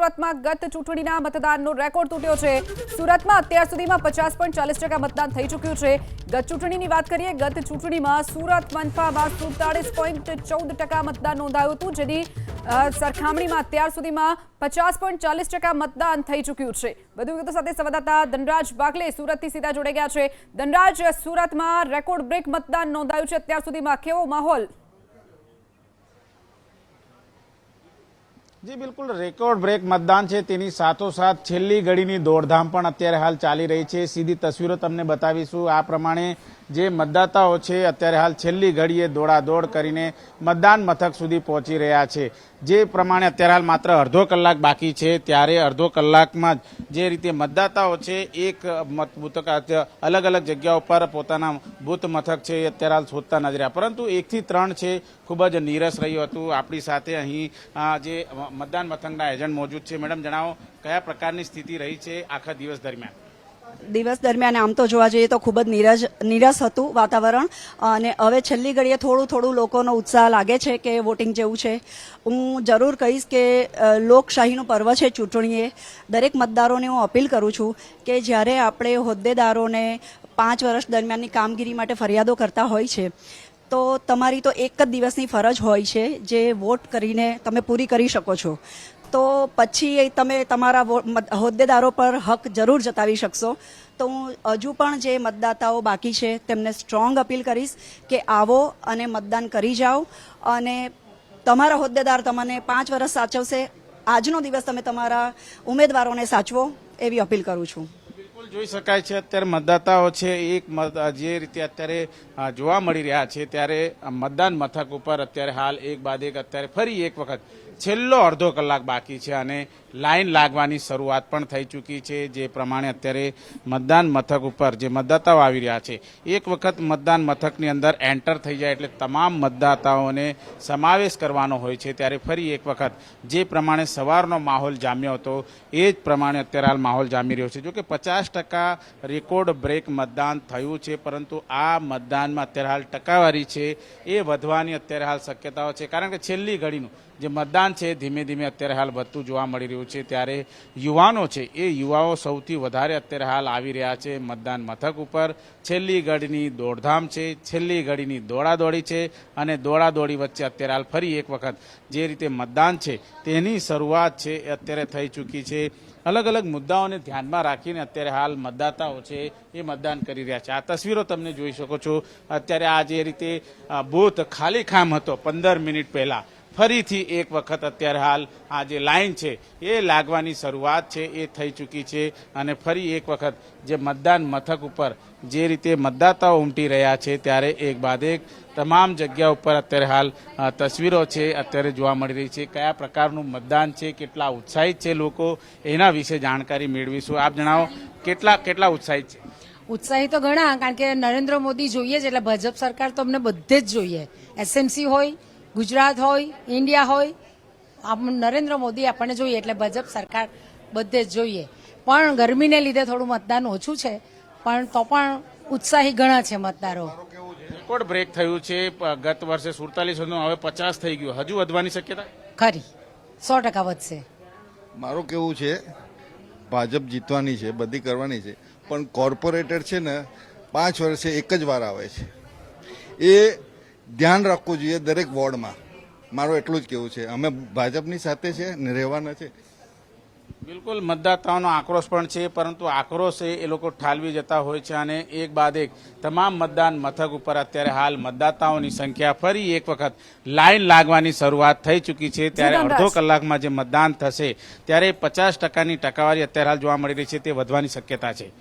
સુરતમાં ગત ચૂંટણીના મતદાનનો રેકોર્ડ તૂટ્યો છે। સુરતમાં અત્યાર સુધીમાં 50.40% મતદાન થઈ ચૂક્યું છે। ગત ચૂંટણીની વાત કરીએ, ગત ચૂંટણીમાં સુરત મનપામાં 47.14% મતદાન નોંધાયું હતું, જેની સરખામણીમાં અત્યાર સુધીમાં 50.40% મતદાન થઈ ચૂક્યું છે। વધુ વિગતો સાથે સંવાદદાતા ધનરાજ બાગલે સુરતથી સીધા જોડાઈ ગયા છે। ધનરાજ, સુરતમાં રેકોર્ડ બ્રેક મતદાન નોંધાયું છે અત્યાર સુધીમાં, કેવો માહોલ? જી બિલકુલ, રેકોર્ડ બ્રેક મતદાન છે તેની સાથોસાથ છેલ્લી ઘડીની દોડધામ પણ અત્યારે હાલ ચાલી રહી છે। સીધી તસવીરો તમને બતાવીશું। આ પ્રમાણે જે મતદાતાઓ છે અત્યારે હાલ છેલ્લી ઘડીએ દોડાદોડ કરીને મતદાન મથક સુધી પહોંચી રહ્યા છે। જે પ્રમાણે અત્યારે હાલ માત્ર અડધો કલાક બાકી છે, ત્યારે અડધો કલાકમાં જે રીતે મતદાતાઓ છે એક અલગ અલગ જગ્યાઓ પર પોતાના બૂથ મથક છે એ અત્યારે હાલ શોધતા નજર આવ્યા, પરંતુ 1 થી 3 છે ખૂબ જ નીરસ રહ્યું હતું। આપણી સાથે અહીં જે મતદાન મથકના એજન્ટ મોજૂદ છે। મેડમ, જણાવો કયા પ્રકારની સ્થિતિ રહી છે આખા દિવસ દરમિયાન? દિવસ દરમિયાન આમ તો જોવા જઈએ તો ખૂબ જ નીરસ હતું વાતાવરણ, અને હવે છેલ્લી ઘડીએ થોડું લોકોનો ઉત્સાહ લાગે છે કે વોટિંગ જેવું છે। હું જરૂર કહીશ કે લોકશાહીનું પર્વ છે ચૂંટણીએ, દરેક મતદારોને હું અપીલ કરું છું કે જ્યારે આપણે હોદ્દેદારોને 5 વર્ષ દરમિયાનની કામગીરી માટે ફરિયાદો કરતા હોય છે, તો તમારી તો એક જ દિવસની ફરજ હોય છે જે વોટ કરીને તમે પૂરી કરી શકો છો। તો પછી તમે તમારા હોદ્દેદારો પર હક જરૂર જતાવી શકશો। તો હું હજુ પણ જે મતદાતાઓ બાકી છે તેમને સ્ટ્રોંગ અપીલ કરીશ કે આવો અને મતદાન કરી જાઓ, અને તમારા હોદ્દેદાર તમને 5 વર્ષ સાચવશે। આજનો દિવસ તમે તમારા ઉમેદવારોને સાચવો, એવી અપીલ કરું છું। જોઈ શકાય છે અત્યારે મતદાતાઓ છે એક જે રીતે અત્યારે જોવા મળી રહ્યા છે, ત્યારે મતદાન મથક ઉપર અત્યારે હાલ એક બાદ એક અત્યારે ફરી એક વખત છેલ્લો અડધો કલાક બાકી છે અને લાઈન લાગવાની શરૂઆત પણ થઈ ચૂકી છે। જે પ્રમાણે અત્યારે મતદાન મથક ઉપર જે મતદાતાઓ આવી રહ્યા છે, એક વખત મતદાન મથકની અંદર એન્ટર થઈ જાય એટલે તમામ મતદાતાઓને સમાવેશ કરવાનો હોય છે। ત્યારે ફરી એક વખત જે પ્રમાણે સવારનો માહોલ જામ્યો હતો એ જ પ્રમાણે અત્યારે હાલ માહોલ જામી રહ્યો છે। જો કે 50% રેકોર્ડ બ્રેક મતદાન થયું છે, પરંતુ આ મતદાનમાં અત્યારે હાલ ટકાવારી છે એ વધવાની અત્યારે હાલ શક્યતાઓ છે, કારણ કે છેલ્લી ઘડીનું જે મતદાન છે ધીમે ધીમે અત્યારે હાલ વધતું જોવા મળી રહ્યું છે। ત્યારે યુવાનો છે એ યુવાઓ સૌથી વધારે અત્યારે હાલ આવી રહ્યા છે મતદાન મથક ઉપર। છેલ્લી ઘડીની દોડધામ છે, છેલ્લી ઘડીની દોડાદોડી છે, અને દોડાદોડી વચ્ચે અત્યારે હાલ ફરી એક વખત જે રીતે મતદાન છે તેની શરૂઆત છે એ અત્યારે થઈ ચૂકી છે। અલગ અલગ મુદ્દાઓને ધ્યાનમાં રાખીને અત્યારે હાલ મતદાતાઓ છે એ મતદાન કરી રહ્યા છે। આ તસવીરો તમને જોઈ શકો છો। અત્યારે આ જે રીતે બૂથ ખાલી ખામ હતો 15 મિનિટ પહેલા, ફરીથી એક વખત અત્યારે હાલ આ જે લાઈન છે એ લાગવાની શરૂઆત છે એ થઈ ચૂકી છે, અને ફરી એક વખત જે મતદાન મથક ઉપર જે રીતે મતદાતાઓ ઉમટી રહ્યા છે, ત્યારે એક બાદ એક તમામ જગ્યા ઉપર અત્યારે હાલ તસવીરો છે અત્યારે જોવા મળી રહી છે। કયા પ્રકારનું મતદાન છે, કેટલા ઉત્સાહિત છે લોકો, એના વિશે જાણકારી મેળવીશું। આપ જણાવો કેટલા ઉત્સાહિત છે? ઉત્સાહી તો ઘણા, કારણ કે નરેન્દ્ર મોદી જોઈએ છે એટલે ભાજપ સરકાર તો અમને બધે જ જોઈએ। એસએમસી હોય, ગુજરાત હોય, ઇન્ડિયા હોય, નરેન્દ્ર મોદી આપણને જોઈએ એટલે ભાજપ સરકાર બધે જ જોઈએ। પણ ગરમીને લીધે થોડું મતદાન ઓછું છે, પણ તો પણ ઉત્સાહી ઘણા છે મતદારો। રેકોર્ડ બ્રેક થયું છે, ગત વર્ષે 47 હતું, હવે 50 થઈ ગયું, હજુ વધવાની શક્યતા ખરી? 100% વધશે। મારું કેવું છે, ભાજપ જીતવાની છે, બધી કરવાની છે, પણ કોર્પોરેટર છે ને 5 વર્ષે એક જ વાર આવે છે, એ ધ્યાન રાખવું જોઈએ દરેક વોર્ડમાં। મારું એટલું જ કેવું છે, અમે ભાજપની સાથે છે ને રહેવાના છે। બિલકુલ, મતદાતાઓનો આક્રોશ પણ છે, પરંતુ આક્રોશ એ લોકો ઠાલવી જતા હોય છે, અને એક બાદ એક તમામ મતદાન મથક ઉપર અત્યારે હાલ મતદાતાઓની સંખ્યા ફરી એક વખત લાઈન લાગવાની શરૂઆત થઈ ચૂકી છે। ત્યારે અડધો કલાકમાં જે મતદાન થશે ત્યારે 50%ની ટકાવારી અત્યારે હાલ જોવા મળી રહી છે, તે વધવાની શક્યતા છે।